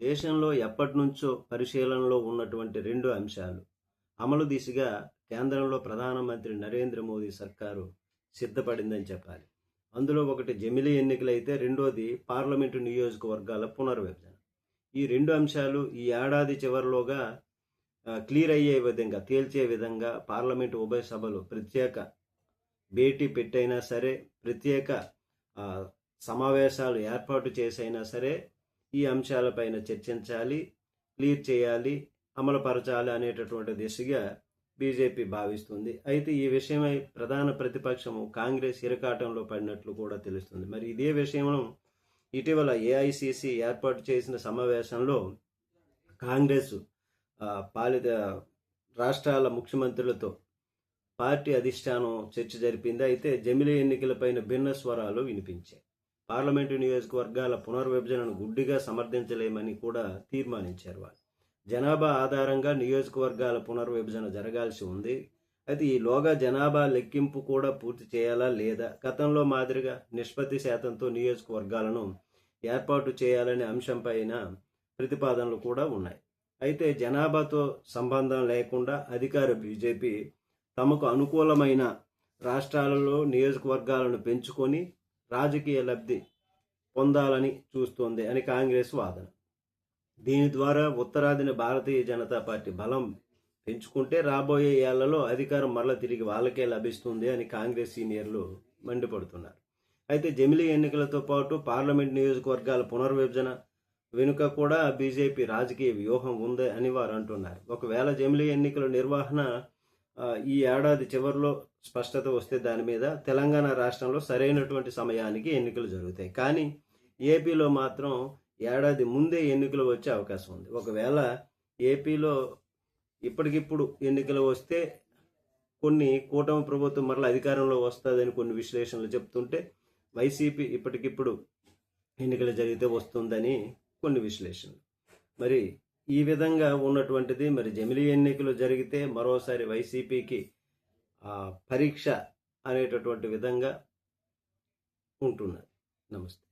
దేశంలో ఎప్పటినుంచో పరిశీలనలో ఉన్నటువంటి 2 అంశాలు అమలు దిశగా కేంద్రంలో ప్రధానమంత్రి నరేంద్ర మోదీ సర్కారు సిద్ధపడిందని చెప్పాలి. అందులో ఒకటి జమిలీ ఎన్నికలైతే రెండోది పార్లమెంటు నియోజకవర్గాల పునర్విభజన. ఈ 2 అంశాలు ఈ ఏడాది చివరిలోగా క్లియర్ అయ్యే విధంగా, తేల్చే విధంగా పార్లమెంటు ఉభయ సభలు ప్రత్యేక భేటీ పెట్టైనా సరే, ప్రత్యేక సమావేశాలు ఏర్పాటు చేసైనా సరే ఈ అంశాలపైన చర్చించాలి, క్లియర్ చేయాలి, అమలుపరచాలి అనేటటువంటి దిశగా బీజేపీ భావిస్తుంది. అయితే ఈ విషయమై ప్రధాన ప్రతిపక్షము కాంగ్రెస్ ఇరకాటంలో పడినట్లు కూడా తెలుస్తుంది. మరి ఇదే విషయంలో ఇటీవల ఏఐసిసి ఏర్పాటు చేసిన సమావేశంలో కాంగ్రెస్ పాలిత రాష్ట్రాల ముఖ్యమంత్రులతో పార్టీ అధిష్టానం చర్చ జరిపింది. అయితే జమిలీ ఎన్నికలపైన భిన్న స్వరాలు వినిపించాయి. పార్లమెంటు నియోజకవర్గాల పునర్విభజనను గుడ్డిగా సమర్థించలేమని కూడా తీర్మానించారు వాళ్ళు. జనాభా ఆధారంగా నియోజకవర్గాల పునర్విభజన జరగాల్సి ఉంది. అయితే ఈలోగా జనాభా లెక్కింపు కూడా పూర్తి చేయాలా లేదా, గతంలో మాదిరిగా నిష్పత్తి శాతంతో నియోజకవర్గాలను ఏర్పాటు చేయాలనే అంశంపైన ప్రతిపాదనలు కూడా ఉన్నాయి. అయితే జనాభాతో సంబంధం లేకుండా అధికార బీజేపీ తమకు అనుకూలమైన రాష్ట్రాలలో నియోజకవర్గాలను పెంచుకొని రాజకీయ లబ్ధి పొందాలని చూస్తోంది అని కాంగ్రెస్ వాదన. దీని ద్వారా ఉత్తరాదిన భారతీయ జనతా పార్టీ బలం పెంచుకుంటే రాబోయే ఏళ్లలో అధికారం మరల తిరిగి వాళ్ళకే లభిస్తుంది అని కాంగ్రెస్ సీనియర్లు మండిపడుతున్నారు. అయితే జమిలీ ఎన్నికలతో పాటు పార్లమెంట్ నియోజకవర్గాల పునర్విభజన వెనుక కూడా బీజేపీ రాజకీయ వ్యూహం ఉంది అని వారు అంటున్నారు. ఒకవేళ జమిలీ ఎన్నికల నిర్వహణ ఈ ఏడాది చివరిలో స్పష్టత వస్తే దాని మీద తెలంగాణ రాష్ట్రంలో సరైనటువంటి సమయానికి ఎన్నికలు జరుగుతాయి. కానీ ఏపీలో మాత్రం ఏడాది ముందే ఎన్నికలు వచ్చే అవకాశం ఉంది. ఒకవేళ ఏపీలో ఇప్పటికిప్పుడు ఎన్నికలు వస్తే కొన్ని కూటమి ప్రభుత్వం మరలా అధికారంలో వస్తుందని కొన్ని విశ్లేషణలు చెప్తుంటే, వైసీపీ ఇప్పటికిప్పుడు ఎన్నికలు జరిగితే వస్తుందని కొన్ని విశ్లేషణలు. మరి ఈ విధంగా ఉన్నటువంటిది మరి జమిలీ ఎన్నికలు జరిగితే మరోసారి వైసీపీకి పరీక్ష అనేటటువంటి విధంగా ఉంటున్నది. నమస్తే.